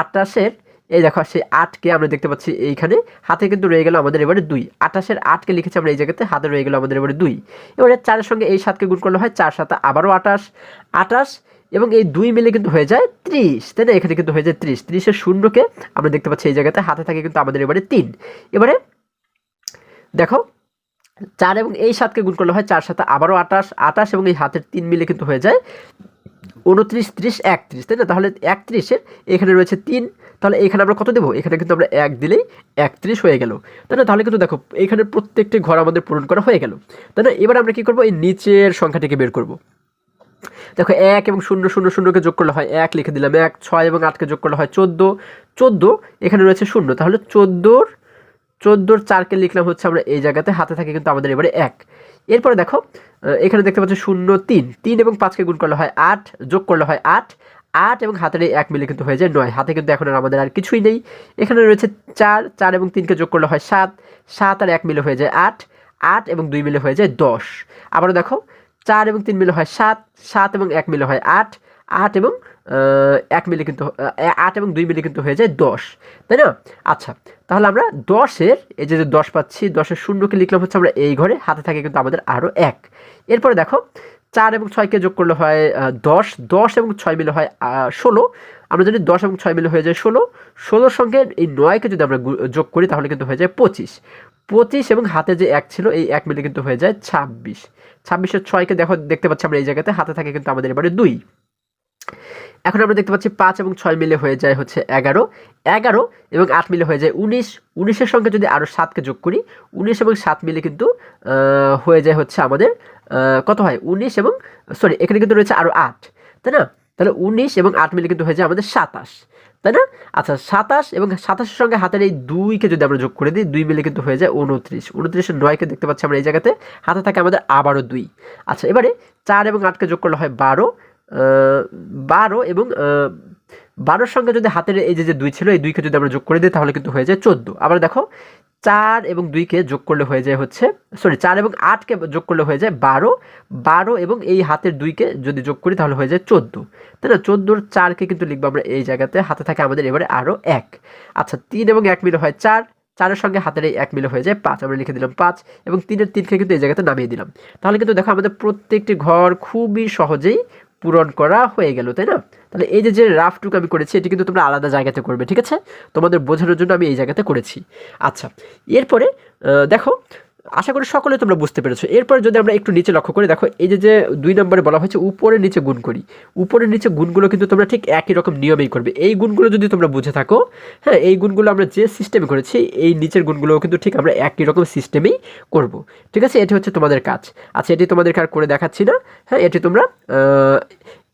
28-এর এই দেখো সেই 8কে আমরা দেখতে পাচ্ছি এইখানে, হাতে কিন্তু রয়ে গেল আমাদের এবারে 2, 28-এর 8কে লিখেছি আমরা এই জায়গাতে, হাতে রয়ে গেল আমাদের এবারে 2। এবারে 4-এর সঙ্গে এই 7কে গুণ করলে হয় 4 7 আবারও 28, 28 এবং এই 2 মিলে কিন্তু হয়ে যায় 30, তাই না? এখানে কিন্তু হয়ে যায় 30, 30-এর শূন্যকে আমরা দেখতে পাচ্ছি এই জায়গাতে, হাতে থাকে কিন্তু আমাদের এবারে 3। এবারে দেখো 4 এবং এই 7কে গুণ করলে হয় 4 7 আবারও 28, 28 এবং এই হাতের 3 মিলে কিন্তু হয়ে যায় 29 30 31, তাই না? তাহলে 31-এর এখানে রয়েছে 3, তাহলে এখানে আমরা কত দেবো, এখানে কিন্তু আমরা 1 দিলেই 31 হয়ে গেল, তাই না? তাহলে কিন্তু দেখো এখানে প্রত্যেকটি ঘর আমাদের পূরণ করা হয়ে গেল, তাই না? এবার আমরা কি করব, এই নিচের সংখ্যাটিকে বের করব। দেখো 1 এবং 0 0 0কে যোগ করলে হয় 1, লিখে দিলাম 1, 6 এবং 8কে যোগ করলে হয় 14, 14 এখানে রয়েছে 0, তাহলে 14-র 4কে লিখলাম হচ্ছে আমরা এই জায়গাতে, হাতে থাকে কিন্তু আমাদের এবারে 1। এরপরে দেখো এখানে দেখতে পাচ্ছি 0 3, 3 এবং 5কে গুণ করলে হয় 8, যোগ করলে হয় 8, 8 এবং হাতের 1 মিলে কিন্তু হয়ে যায় 9, হাতে কিন্তু এখন আর আমাদের আর কিছুই নেই। এখানে রয়েছে 4, 4 এবং 3কে যোগ করলে হয় 7, 7 আর 1 মিলে হয়ে যায় 8, 8 এবং 2 মিলে হয়ে যায় 10। আবারও দেখো 4 এবং 3 মিলে হয় 7, 7 এবং 1 মিলে হয় 8, 8 এবং 1 মিলে কিন্তু 8 এবং 2 মিলে কিন্তু হয়ে যায় 10, তাই না? আচ্ছা তাহলে আমরা 10-এর এই যে 10 পাচ্ছি, 10-এর শূন্যকে লিখলাম হচ্ছে আমরা এই ঘরে, হাতে থাকে কিন্তু আমাদের আরও 1। এরপরে দেখো 4 এবং 6কে যোগ করলে হয় 10, 10 এবং 6 মিলে হয় 16, আমরা যদি 10 এবং 6 মিলে হয়ে যায় 16, 16-র সঙ্গে এই 9কে যদি আমরা যোগ করি তাহলে কিন্তু হয়ে যায় 25, 25 এবং হাতে যে 1 ছিল এই 1 মিলে কিন্তু হয়ে যায় 26, 26-এর 6কে দেখতে পাচ্ছি আমরা এই জায়গাতে, হাতে থাকে কিন্তু আমাদের এবারে 2। এখন আমরা দেখতে পাচ্ছি 5 এবং 6 মিলে হয়ে যায় হচ্ছে 11, 11 এবং 8 মিলে হয়ে যায় 19, 19-এর সঙ্গে যদি আরও 7কে যোগ করি, 19 এবং 7 মিলে কিন্তু হয়ে যায় হচ্ছে আমাদের কত হয়, 19 এবং সরি এখানে কিন্তু রয়েছে আরও 8, তাই না? তাহলে 19 এবং 8 মিলে কিন্তু হয়ে যায় আমাদের 27, তাই না? আচ্ছা 27 এবং 27-এর সঙ্গে হাতের এই 2কে যদি আমরা যোগ করে দিই, 2 মিলে কিন্তু হয়ে যায় 29, 29-এর 9কে দেখতে পাচ্ছি আমরা এই জায়গাতে, হাতে থাকে আমাদের আবারও 2। আচ্ছা এবারে 4 এবং 8কে যোগ করলে হয় 12, 12 এবং 12-র সঙ্গে যদি হাতের এই যে 2 ছিল এই 2কে যদি আমরা যোগ করে দিই তাহলে কিন্তু হয়ে যায় 14। আবার দেখো 4 এবং 2কে যোগ করলে হয়ে যায় হচ্ছে 4 এবং 8কে যোগ করলে হয়ে যায় 12, 12 এবং এই হাতের 2কে যদি যোগ করি তাহলে হয়ে যায় 14, তাই না? 14-র 4কে কিন্তু লিখবো আমরা এই জায়গাতে, হাতে থাকে আমাদের এবারে আরও 1। আচ্ছা 3 এবং 1 মিলে হয় 4, 4-এর সঙ্গে হাতের এই 1 মিলে হয়ে যায় 5, আমরা লিখে দিলাম 5 এবং 3-এর 3কে কিন্তু এই জায়গাতে নামিয়ে দিলাম। তাহলে কিন্তু দেখো আমাদের প্রত্যেকটি ঘর খুবই সহজেই পূরণ করা হয়ে গেল, তাই না? তাহলে এই যে রাফটুকু আমি করেছি এটি কিন্তু তোমরা আলাদা জায়গাতে করবে, ঠিক আছে? তোমাদের বোঝানোর জন্য আমি এই জায়গাতে করেছি। আচ্ছা এরপরে দেখো আশা করি সকলে তোমরা বুঝতে পেরেছো। এরপর যদি আমরা একটু নিচে লক্ষ্য করি, দেখো এই যে 2 নম্বরে বলা হয়েছে উপরে নিচে গুণ করি, উপরে নিচে গুণগুলো কিন্তু তোমরা ঠিক একই রকম নিয়মেই করবে। এই গুণগুলো যদি তোমরা বুঝে থাকো, হ্যাঁ এই গুণগুলো আমরা যে সিস্টেমে করেছি এই নিচের গুণগুলোও কিন্তু ঠিক আমরা একই রকম সিস্টেমেই করব, ঠিক আছে? এটি হচ্ছে তোমাদের কাজ। আচ্ছা এটি তোমাদেরকে আর করে দেখাচ্ছি না, হ্যাঁ এটি তোমরা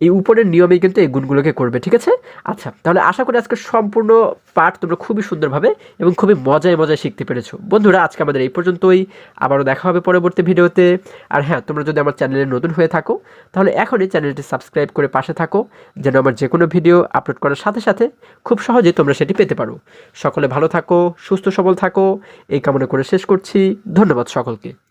এই উপরের নিয়মেই কিন্তু এই গুণগুলোকে করবে, ঠিক আছে? আচ্ছা, তাহলে আশা করি আজকে সম্পূর্ণ পাঠ তোমরা খুবই সুন্দরভাবে এবং খুবই মজায় মজায় শিখতে পেরেছো। বন্ধুরা, আজকে আমাদের এই পর্যন্তই। আবারও দেখা হবে পরবর্তী ভিডিওতে। আর হ্যাঁ, তোমরা যদি আমার চ্যানেলে নতুন হয়ে থাকো তাহলে এখনই চ্যানেলটি সাবস্ক্রাইব করে পাশে থাকো, যেন আমার যে কোনো ভিডিও আপলোড করার সাথে সাথে খুব সহজেই তোমরা সেটি পেতে পারো। সকলে ভালো থাকো, সুস্থ সবল থাকো, এই কামনা করে শেষ করছি। ধন্যবাদ সকলকে।